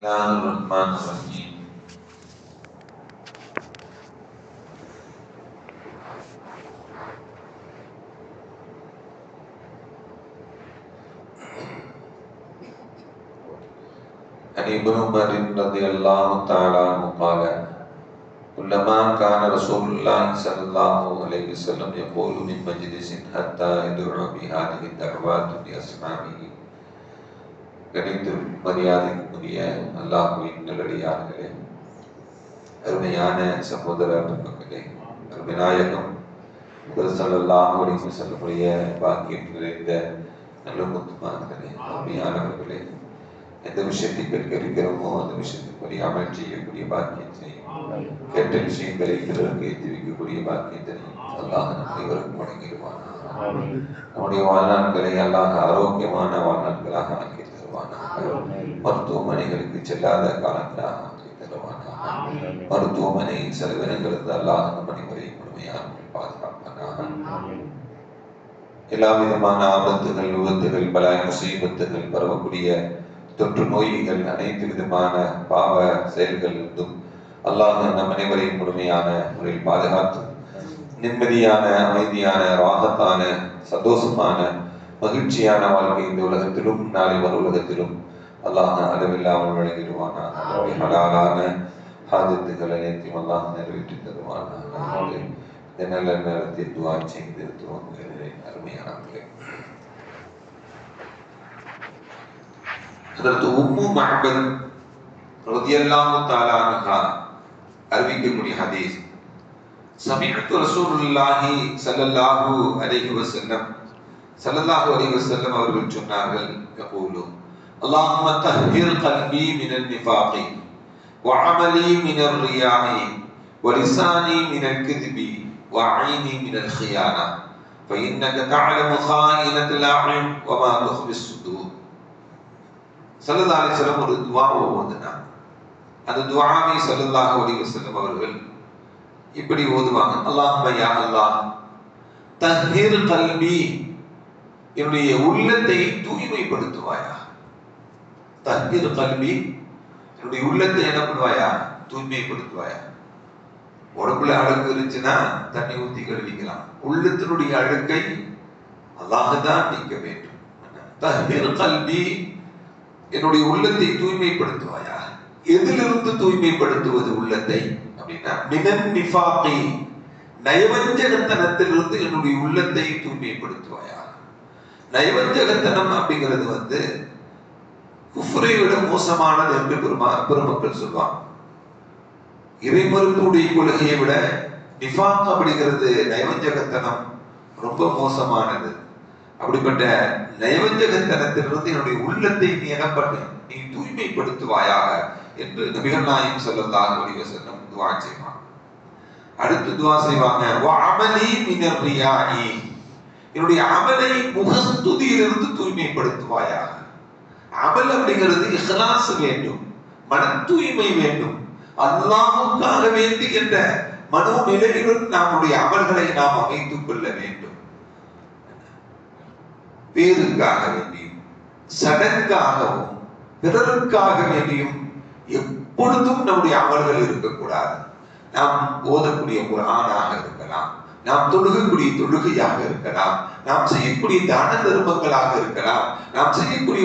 Bismillahirrahmanirrahim. عن ابن عمر رضي الله تعالى عنه قال: كلما كان رسول الله صلى الله عليه وسلم يقول من مجلس حتى يدعو بهذه الدعوات لأصحابه. கணித்து மரியாதைக்குரிய அல்லாஹ்வின் நல்லடியார்களே, அருமையான சகோதர பெருமக்களே, அருமைநாயகம் ஸல்லல்லாஹு அலைஹி வஸல்லம் பாக்கியம் நிறைந்த நல்ல முத்துமார்களே, அருமையானவர்களே, எந்த விஷயத்தை கேட்க இருக்கிறோமோ அந்த விஷயத்தின்படி அமல் செய்யக்கூடிய பாக்கியத்தை, கேட்ட விஷயங்களை பிறருக்கு ஏற்றி வைக்கக்கூடிய பாக்கியத்தை அல்லாஹ் நம் அனைவருக்கும் வழங்கிடுவானா. நம்முடைய வாழ்நாட்களை அல்லாஹ் ஆரோக்கியமான வாழ்நாட்களாக ஆக்கி தருவானா. மருத்துவமனைகளுக்கு செல்லாத காலங்களாக ஆக்கி தருவானா. மருத்துவமனை செலவினங்களுக்கு அல்லாஹ் நம் அனைவரையும் முழுமையாக பாதுகாப்பானாக. எல்லா விதமான ஆபத்துகள், விபத்துகள், பல முசீபத்துகள், பரவக்கூடிய தொற்று நோய்கள், அனைத்து விதமான பாவ செயல்கள் இருந்தும் அல்லாஹ் நம் அனைவரையும் முழுமையான முறையில் பாதுகாத்து நிம்மதியான, அமைதியான, ராகத்தான, சந்தோஷமான, மகிழ்ச்சியான வாழ்க்கை இந்த உலகத்திலும் நாளை மறு உலகத்திலும் அல்லாஹ் அளவில்லாமல் வழங்கிடுவானா. ஹலாலான ஹாஜத்துகள் அனைத்தையும் அல்லாஹ் நிறைவேற்றி தருவானா. இந்த நல்ல நேரத்தில் துஆ செய்து துவங்குகிறேன். அருமையானவர்களே, ஹஜ்ரத் உம்மு மஅபத் ரலியல்லாஹு தஆலா அன்ஹா அறிவிக்கக்கூடிய ஹதீஸ், சமீஅத்து ரசூலுல்லாஹி ஸல்லல்லாஹு அலைஹி வஸல்லம் அவர்கள் சொன்னார்கள், யகூலு அல்லாஹும்ம தஹ்ஹிர் கல்பி மினன் நிஃபாகி வ அமலி மினர் ரியாஇ வ லிசானி மினல் கிذபி வ ஐனி மினல் கியானா ஃபஇன்னக தஅலமு காயினத்தல் அ'யுன் வ மா துஃபிஸ் சுதூர். ஸல்லல்லாஹு அலைஹி வஸல்லம் ஒரு துஆவை ஓதுனாங்க. அந்த துஆவை ஸல்லல்லாஹு அலைஹி வஸல்லம் அவர்கள் இப்படி ஓதுவாங்க: அல்லாஹும்ம யா அல்லாஹ் தஹ்ஹிர் கல்பி, என்னுடைய உள்ளத்தை தூய்மைப்படுத்துவாயா. தஹ்ஹிர் கல்பி, என்னுடைய உள்ளத்தை என்ன பண்ணுவாயா, தூய்மைப்படுத்துவாயா. உடம்புல அழுக்கு இருந்துச்சுன்னா தண்ணி ஊத்தி கழுவிக்கலாம். உள்ளத்தினுடைய அழுக்கை அல்லாஹ் தான் நீக்க வேண்டும். தஹ்ஹிர் கல்பி, என்னுடைய உள்ளத்தை தூய்மைப்படுத்துவாயா. எதிலிருந்து தூய்மைப்படுத்துவது உள்ளத்தை அப்படின்னா, மினன் நிஃபாகி, நயவஞ்சகத்தனத்திலிருந்து என்னுடைய உள்ளத்தை தூய்மைப்படுத்துவாயா. நயவஞ்சகத்தனம் அப்படிங்கிறது குஃப்ரை விட மோசமானது என்று பெருமக்கள் சொல்வாங்க. இறைமறுப்புடைய கொள்கையை விட நிஃபாக் அப்படிங்கிறது, நயவஞ்சகத்தனம் ரொம்ப மோசமானது. அப்படிப்பட்ட நயவஞ்சகத்தனத்திலிருந்து என்னுடைய உள்ளத்தை நீ என்ன பண்ணு, நீ தூய்மைப்படுத்துவாயாக என்று நபிகள் நாயகம் ஸல்லல்லாஹு அலைஹி வஸல்லம் துஆ செய்வாங்க. அடுத்து துஆ செய்வாங்க, வ அமலி மினர் ரியாஇ, என்னுடைய அமலை முகஸ்துதியிலிருந்து தூய்மைப்படுத்துவாயாக. அமல் அப்படிங்கிறது இஹ்லாஸ் வேண்டும், மன தூய்மை வேண்டும். அல்லாஹ்வுக்காக வேண்டி என்ற மனோநிலையுடன் நம்முடைய அமல்களை நாம் அமைத்துக் கொள்ள வேண்டும். பேருக்காக வேண்டியும், சடங்காகவும், பிறருக்காக வேண்டியும் எப்பொழுதும் நம்முடைய அமல்கள் இருக்கக்கூடாது. நாம் ஓதக்கூடிய குர்ஆனாக இருக்கலாம், நாம் தொழுகக்கூடிய தொழுகையாக இருக்கலாம், நாம் செய்யக்கூடிய தான தர்மங்களாக இருக்கலாம், நாம் செய்யக்கூடிய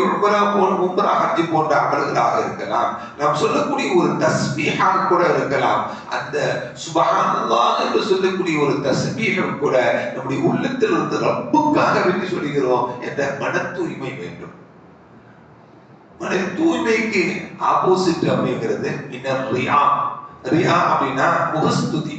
உம்ரா ஹஜ் போன்ற அமல்களாக இருக்கலாம், நாம் சொல்லக்கூடிய ஒரு தஸ்பீஹாக கூட இருக்கலாம். அந்த சுப்ஹானல்லாஹ் என்று சொல்லக்கூடிய ஒரு தஸ்பீஹ் கூட நம்முடைய உள்ளத்திலிருந்து ரப்புக்காக வேண்டி சொல்கிறோம் என்ற மன தூய்மை வேண்டும். மன தூய்மைக்கு ஆப்போசிட் அப்படிங்கிறது மினர் ரியா. ரியா அப்படின்னா முகஸ்துதி.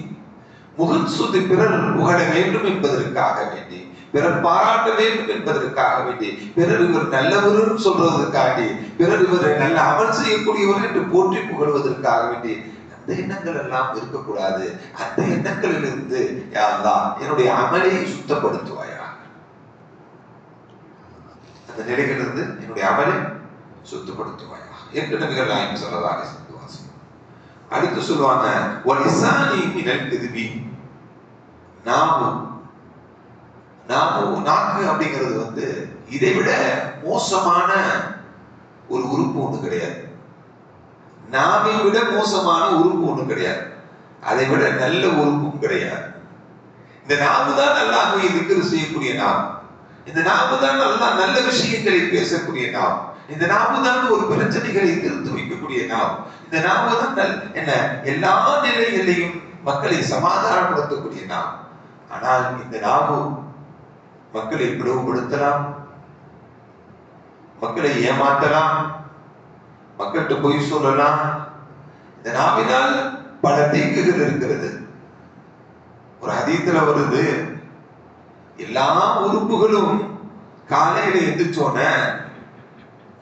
முகஸ்துதி பிறர் புகழ வேண்டும் என்பதற்காக வேண்டி, பிறர் பாராட்ட வேண்டும் என்பதற்காக வேண்டி, பிறர் இவர் நல்லவர் சொல்றதற்காண்டி, பிறர் இவர் நல்ல அமல் செய்யக்கூடியவர் என்று போற்றி புகழ்வதற்காக வேண்டி அந்த எண்ணங்கள் எல்லாம் இருக்கக்கூடாது. அந்த எண்ணங்களிலிருந்து யா அல்லாஹ் என்னுடைய அமலை சுத்தப்படுத்துவாயா. அந்த நிலைகளிலிருந்து என்னுடைய அமலை சுத்தப்படுத்துவாயா என்று நபிகள் நாயகம் ஸல்லல்லாஹு அலைஹி வஸல்லம். அடுத்து சொல்லுவாங்க, வ லிசானி மினல் கிذபி, நாக்கு அப்படிங்கிறது இதை விட மோசமான ஒரு உறுப்பு ஒன்று கிடையாது. நாவை விட மோசமான உறுப்பு ஒண்ணும் கிடையாது, அதை விட நல்ல உறுப்பும் கிடையாது. இந்த நாவு தான் அல்லாஹ்வை திக்ர் செய்யக்கூடிய நாவு. இந்த நாவு தான் அல்லாஹ் நல்ல விஷயங்களை பேசக்கூடிய நாவு. இந்த நாவு தான் ஒரு பிரச்சனைகளை திருத்து வைக்கக்கூடிய நாவு. இந்த நாவு தான் என்ன எல்லா நிலைகளிலையும் மக்களை சமாதானப்படுத்தக்கூடிய நாவு. ஆனால் இந்த நாவு மக்களை பிளவுபடுத்தலாம், மக்களை ஏமாற்றலாம், மக்கள்கிட்ட பொய் சொல்லலாம். இந்த நாவினால் பல தீங்குகள் இருக்கிறது. ஒரு ஹதீஸ்ல வருது, எல்லா உறுப்புகளும் காலையில எந்திரிச்சோன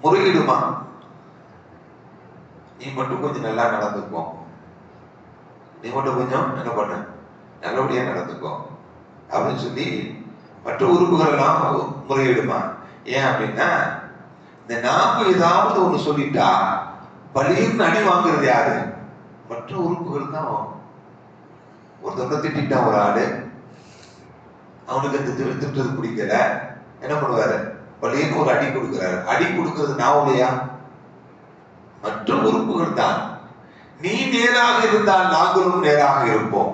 முறையிடுமா, நீ மட்டும் கொஞ்சம் நல்லா நடந்துக்கோ, நீ மட்டும் கொஞ்சம் என்ன பண்ண நல்லபடியா நடந்துக்கோ அப்படின்னு சொல்லி மற்ற உறுப்புகள் எல்லாம் முறையிடுமா. ஏன் அப்படின்னா, இந்த நாம ஏதாவது ஒண்ணு சொல்லிட்டா பலியும் அடி வாங்குறது யாரு? மற்ற உறுப்புகள் தான். ஒருத்தவங்க திட்டான் ஒரு ஆளு, அவனுக்கு அந்த திட்டுறது பிடிக்கல, என்ன பண்ணுவாரு? பலின்னு ஒரு அடி கொடுக்கிறாரு. அடி கொடுக்கிறது நாவுலையா? மற்ற உறுப்புகள் தான். நீ நேராக இருந்தால் நாங்களும் நேராக இருப்போம்,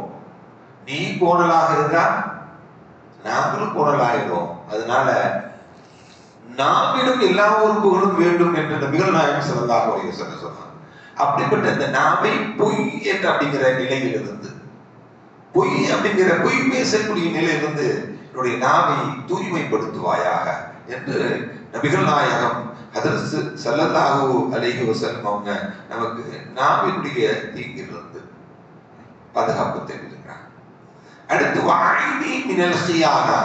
நீ கோணலாக இருந்தால் நாங்களும் கோணலாகிறோம். அதனால நாவிலும் எல்லா உறுப்புகளும் வேண்டும் என்று நபிகள் நாயகம் ஸல்லல்லாஹு அலைஹி வஸல்லம் சொன்னார். அப்படிப்பட்ட இந்த நாவை பொய் என்ற அப்படிங்கிற நிலையிலிருந்து, பொய் அப்படிங்கிற பொய் பேசக்கூடிய நிலையிலிருந்து என்னுடைய நாவை தூய்மைப்படுத்துவாயாக என்று நபிகள் நாயகம் ஹதரத் ஸல்லல்லாஹு அலைஹி வஸல்லம் அவங்க நமக்கு நாவினுடைய தீங்கிலிருந்து பாதுகாப்பு தெரிவிக்கிறார். அடுத்து வஅய்னி மினல் கியானா,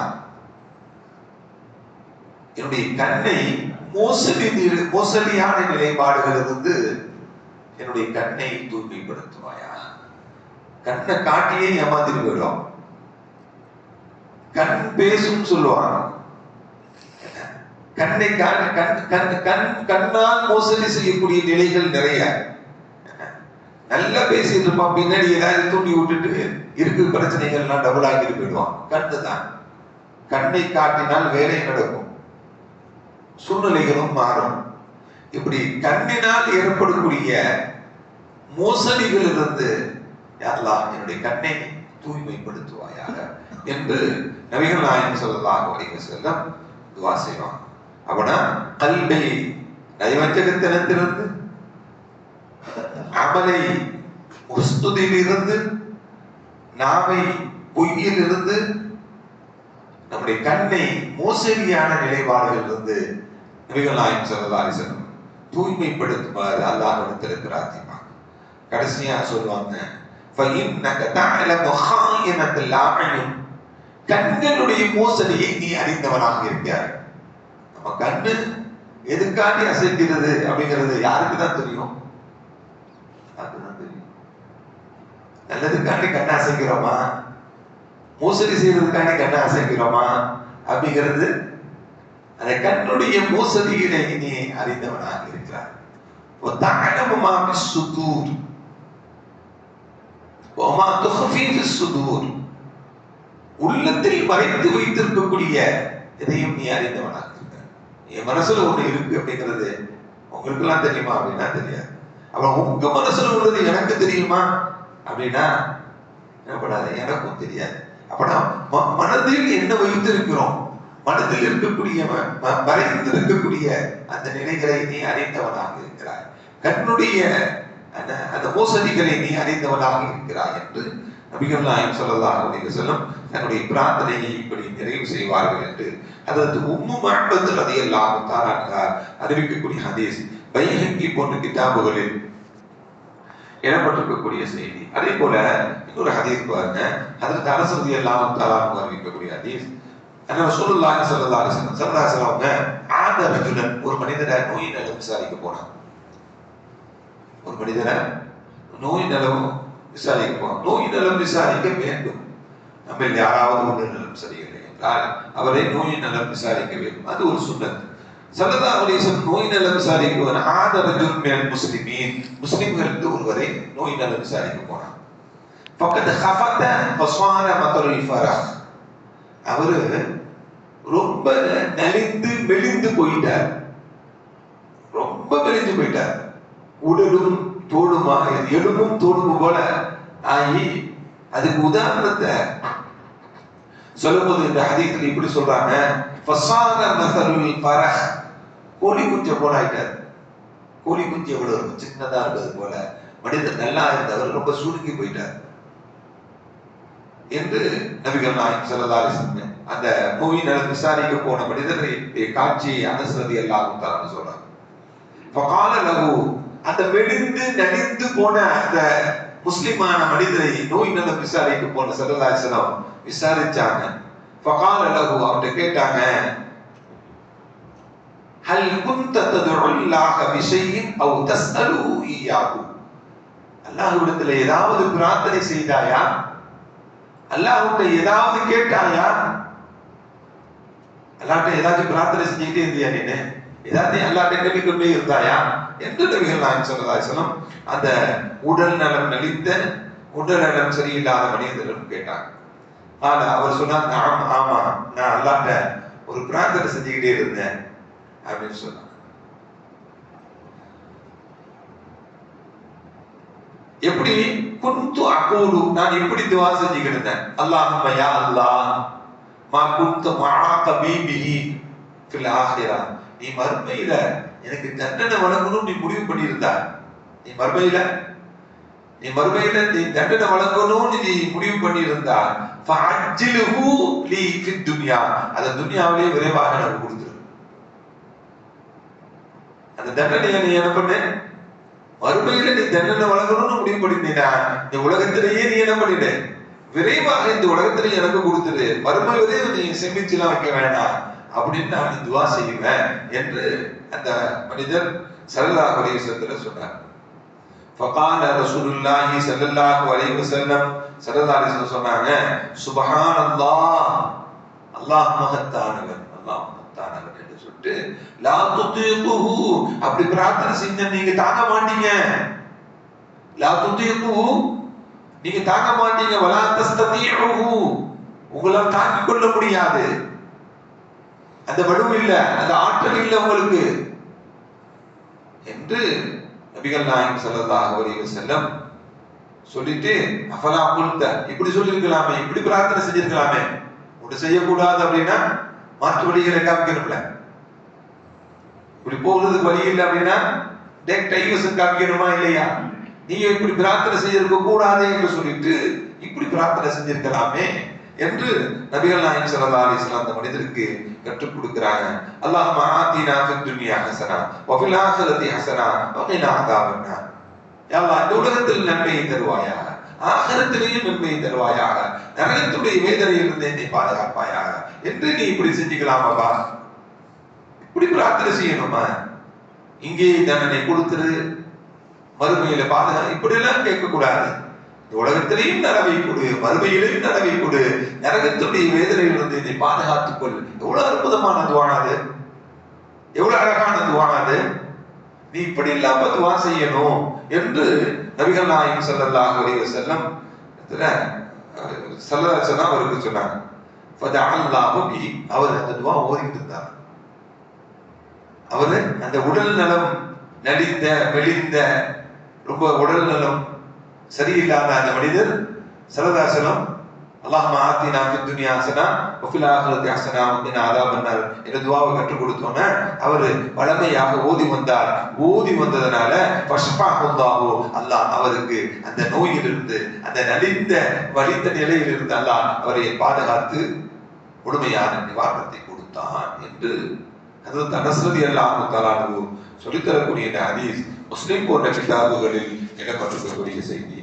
என்னுடைய கண்ணை மோசடியான நிலைப்பாடுகளிலிருந்து என்னுடைய கண்ணை தூய்மைப்படுத்துவாயா. கண்ணை காட்டியே ஏமாத்திட்டு போயிடும். கண் பேசும் சொல்லுவாங்க. கண்ணை கண்ணால் மோசடி செய்யக்கூடிய நிலைகள் நிறைய. நல்லா பேசிட்டு இருப்பான், பின்னாடி ஏதாவது தூண்டி விட்டுட்டு இருக்கிற பிரச்சனைகள் எல்லாம் டபுள் ஆக்கிட்டு போயிடுவான். கண்ணு தான். கண்ணை காட்டினால் வேலை நடக்கும், சூழ்நிலைகளும் மாறும். இப்படி கண்ணினால் ஏற்படக்கூடிய மோசடிகளிலிருந்து யா அல்லாஹ் என்னுடைய கண்ணை தூய்மைப்படுத்துவாயாக என்று நபிகள் நாயகம் ஸல்லல்லாஹு அலைஹி வஸல்லம் துஆ செய்வாங்க. அவனா கல்பை நயவஞ்சகத்தனத்திலிருந்து, அமலை முஸ்துதிலிருந்து, நாவை பொய்யிலிருந்து, நம்முடைய கண்ணை மோசடியான நிலைப்பாடுகளிலிருந்து நபிகள் நாயகம் ஸல்லல்லாஹு அலைஹி வஸல்லம் தூய்மைப்படுத்துமாறு அல்லாஹ்விடத்தில் பிரார்த்திப்பாங்க. கடைசியா சொல்லுவாங்க, فَإِنَّكَ تَعْلَمُ خَائِنَةَ الْأَعْيُنِ, கண்களுடைய மோசடியை நீ அறிந்தவனாக இருக்கிறாய். நம்ம கண்ணு எதுக்காண்டி அசைக்கிறது அப்படிங்கிறது யாருக்கு தான் தெரியும்? அதுதான் தெரியும். நல்லதுக்காண்டி கண்ணை அசைக்கிறோமா, மோசடி செய்யறதுக்காண்டி கண்ணை அசைக்கிறோமா அப்படிங்கிறது, அந்த கண்ணுடைய மோசடிகளை நீ அறிந்தவனாக இருக்கிறார். وَتَعْلَمُ مَا فِي الصُّدُورِ وَمَا تُخْفِي فِي الصُّدُورِ, உள்ளத்தில் மறைத்து வைத்திருக்கக்கூடிய எதையும் நீ அறிந்தவனாக இருக்கிறார். என் மனசுல ஒண்ணு இருக்கு அப்படிங்கிறது உங்களுக்கு எல்லாம் தெரியுமா அப்படின்னா தெரியாது. அப்புறம் உங்க மனசுல உள்ளது எனக்கு தெரியுமா அப்படின்னா என்ன பண்ணாது, எனக்கும் தெரியாது. அப்படின்னா மனதில் என்ன வைத்திருக்கிறோம், மனதில் இருக்கக்கூடிய மறைந்து இருக்கக்கூடிய அந்த நிலைகளை நீ அறிந்தவனாக இருக்கிறாய். கண்ணுடைய அந்த மோசடிகளை நீ அறிந்தவனாக இருக்கிறாய் என்று நபிகள் நாயகம் ஸல்லல்லாஹு அலைஹி வஸல்லம் தன்னுடைய பிரார்த்தனையை இப்படி நிறைவு செய்வார்கள் என்று அதற்கு உம்மு மஅபத் ரலியல்லாஹு தஆலா அன்ஹா அறிவிக்கக்கூடிய ஹதீஸ் பைஹகி போன்ற கிதாபுகளில் இடம்பெற்றிருக்கக்கூடிய செய்தி. அதே போல இன்னொரு ஹதீஸ் பாருங்க, அதற்கு அனஸ் ரலியல்லாஹு தஆலா அறிவிக்கக்கூடிய ஹதீஸ், ரசூலுல்லாஹி ஸல்லல்லாஹு அலைஹி வஸல்லம் அவங்க ஆத ரஜுலன், ஒரு மனிதரை நோய் நலம் விசாரிக்க போனாங்க. ஒரு மனிதரை நோய் நலம் விசாரிக்க போனாங்க. நோய் நலம் விசாரிக்க வேண்டும். நம்ம யாராவது ஒன்று நலம் சரியில்லை என்றால் அவரை நோய் நலம் விசாரிக்க வேண்டும், அது ஒரு சுன்னத். ஸல்லல்லாஹு அலைஹி வஸல்லம் நோய் நலம் விசாரிக்க ஆத ரஜுல் மினல் முஸ்லிமீன், முஸ்லிம்களுக்கு ஒருவரை நோய் நலம் விசாரிக்க போனாங்க. ஃபக்கத் ஹஃபத ஃபஸார மதருல் ஃபரஹ், அவரு ரொம்ப நலிந்து மெலிந்து போயிட்டார், ரொம்ப மெலிந்து போயிட்டார். உடலும் தோடுமா, எலும்பும் தோடும் போல ஆகி, அதுக்கு உதாரணத்தை சொல்லும்போது இந்த ஹதீஸ்ல இப்படி சொல்றாங்க, ஃபஸார மஸலுல் ஃபரஹ், கோழி குஞ்சை போல ஆயிட்டார். கோழி குஞ்சு எவ்வளவு இருக்கும், சின்னதா இருப்பது போல மனிதர் நல்லா இருந்தவர் ரொம்ப சுருங்கி போயிட்டார் என்று நபிகள் நாயகம் ஸல்லல்லாஹு அலைஹி வஸல்லம் அந்த நோயினை விசாரிக்க போன மனிதரை காட்சியை அனஸ் ரலியல்லாஹு தஆலா சொல்றாங்க. ஃபகால லஹு, அந்த மெலிந்து நலிந்து போன அந்த முஸ்லிமான மனிதரை நோய் நலம் விசாரிக்க போன ஸல்லல்லாஹு அலைஹி வஸல்லம் விசாரிச்சாங்க. ஃபகால லஹு, அவர்கிட்ட கேட்டாங்க, ஹல் குன்த ததுல்லாஹ பிஷைஇன் அவ் தஸ்அலுஹு இய்யாஹு, அல்லாஹ்விடத்தில் ஏதாவது பிரார்த்தனை செய்தாயா, அல்லாஹ்விட்ட ஏதாவது கேட்டாயா, அல்லாஹ்ட்ட ஏதாவது பிரார்த்தனை செஞ்சுட்டே இருந்தியா, நீ ஏதாவது அல்லாஹ்ட்ட கேட்டுக்கொண்டே இருந்தாயா என்று நபிகள் நாயகம் ஸல்லல்லாஹு அலைஹி வஸல்லம் அந்த உடல் நலம் நலிந்த உடல் நலம் சரியில்லாத மனிதரிடம் கேட்டாங்க. ஆனா அவர் சொன்னார், ஆமா நான் அல்லாஹ்ட்ட ஒரு பிரார்த்தனை செஞ்சுக்கிட்டே இருந்தேன் அப்படின்னு சொன்னாங்க. எப்படி குன்து அகூலு, நான் எப்படி துஆ செஞ்சுக்கிட்டு இருந்தேன், அல்லாஹும்ம யா அல்லாஹ் மா குன்து மஅக பிஹி ஃபில் ஆখিরা, நீ மறுமையில எனக்கு தண்டனை வழங்கணும் நீ முடிவு பண்ணியிருந்தா, நீ மறுமையில நீ தண்டனை வழங்கணும்னு நீ முடிவு பண்ணியிருந்தா, ஃபஅஜ்ஜிலுஹு லீ ஃபித் துன்யா, அத துன்யாவிலே விரைவாக எனக்கு கொடுத்துரு. அந்த தண்டனையை நீ என்ன பண்ண, மறுமையில நீ தண்டனை வழங்கணும்னு முடிவு பண்ணினா, நீ உலகத்திலேயே நீ என்ன பண்ணிட, விரைவாக இந்த உலகத்திலேயே எனக்கு கொடுத்துரு, மறுமை வரை நீ சேமிச்சுலாம் வைக்க வேண்டாம் அப்படின்னு நான் துஆ செய்வேன் என்று அந்த மனிதர் ஸல்லல்லாஹு அலைஹி வஸல்லம் சொன்னார். ஃபகால ரசூலுல்லாஹி ஸல்லல்லாஹு அலைஹி வஸல்லம், ஸல்லல்லாஹு அலைஹி வஸல்லம் சொன்னாங்க, சுப்ஹானல்லாஹ், அல்லாஹ் மகத்தானவன், அல்லாஹ் மகத்தானவன் என்று சொல்லிட்டு, லா துதீகுஹு, அப்படி பிரார்த்தனை செஞ்ச நீங்க தாங்க மாட்டீங்க, லா துதீகுஹு, நீங்க தாங்க மாட்டீங்க, வலா தஸ்ததீஉஹு, உங்களால் தாங்கிக் கொள்ள முடியாது, அந்த வலு இல்ல, அந்த ஆற்றல் இல்ல உங்களுக்கு என்று நபிகள் நாயகம் ஸல்லல்லாஹு அலைஹி வஸல்லம் சொல்லிட்டு, அஃபலா குல்த, இப்படி சொல்லிருக்கலாமே, இப்படி பிரார்த்தனை செஞ்சிருக்கலாமே, ஒன்று செய்யக்கூடாது அப்படின்னா மாற்று வழிகளை காமிக்கணும்ல, இப்படி போகிறதுக்கு வழி இல்லை அப்படின்னா டைவர்ஷன் காமிக்கணுமா இல்லையா, நீங்க இப்படி பிரார்த்தனை செய்திருக்க கூடாது என்று சொல்லிட்டு இப்படி பிரார்த்தனை செஞ்சிருக்கலாமே என்று நபிகள் நாயகம் ஸல்லல்லாஹு அலைஹி வஸல்லம் அந்த மனிதருக்கு கற்றுக் கொடுக்கிறாங்க. அல்லாஹும்ம ஆத்தினா ஃபித் துன்யா ஹஸனா வ ஃபில் ஆখিরাতি ஹஸனா வ கினா அஸாபன்னார், யா அல்லாஹ் இந்த உலகத்தில் நன்மையை தருவாயாக, ஆখিরাத்திலேயும் நன்மையை தருவாயாக, நரகத்துடைய வேதனையிலிருந்து என்னை பாதுகாப்பாயாக என்று நீ இப்படி செஞ்சுக்கலாமா, இப்படி பிரார்த்தனை செய்யணுமா, இங்கே தண்டனை கொடுத்துரு, மறுமையில பாதுகா, இப்படி எல்லாம் கேட்க கூடாது, உலகத்திலேயும் நலவை கொடு, மறுமையிலேயும் நலவை கொடு, நரகத்துடைய வேதனையிலிருந்து இதை பாதுகாத்துக் கொள். எவ்வளவு அற்புதமான துஆ அது, எவ்வளவு அழகான துஆ அது, நீ இப்படி இல்லாம துஆ செய்யணும் என்று நபிகள் நாயகம் ஸல்லல்லாஹு அலைஹி வஸல்லம் அவருக்கு சொன்னாங்க. ஃபதஅல்லாஹு பிஹி, அவர் அந்த துஆ ஓதிட்டு இருந்தார். அவரு அந்த உடல் நலம் நலிந்த மெலிந்த ரொம்ப உடல் நலம் சரியில்லாத அந்த மனிதர் ஸல்லல்லாஹு அலைஹி வஸல்லம், அல்லாஹும்ம ஆத்தினா ஃபித் துன்யா ஹஸனா வ ஃபில் ஆখিরাতি ஹஸனா வ கினா அஸாபன்னார் என்ற துஆவை கற்றுக் கொடுத்தோன்னே அவர் வளமையாக ஓதி வந்தார். ஓதி வந்ததனால ஃபஷ்ஃபஹுல்லாஹு, அல்லாஹ் அவருக்கு அந்த நோயிலிருந்து, அந்த நலிந்த வலிந்த நிலையிலிருந்து அல்லாஹ் அவரை பாதுகாத்து முழுமையான நிவாரணத்தை கொடுத்தான் என்று ஹஜ்ரத் அனஸ் ரலியல்லாஹு தஆலா அன்ஹு சொல்லித்தரக்கூடிய இந்த ஹதீஸ் முஸ்லிம் போன்ற கிதாபுகளில் இடம்பெற்றிருக்கக்கூடிய செய்தி.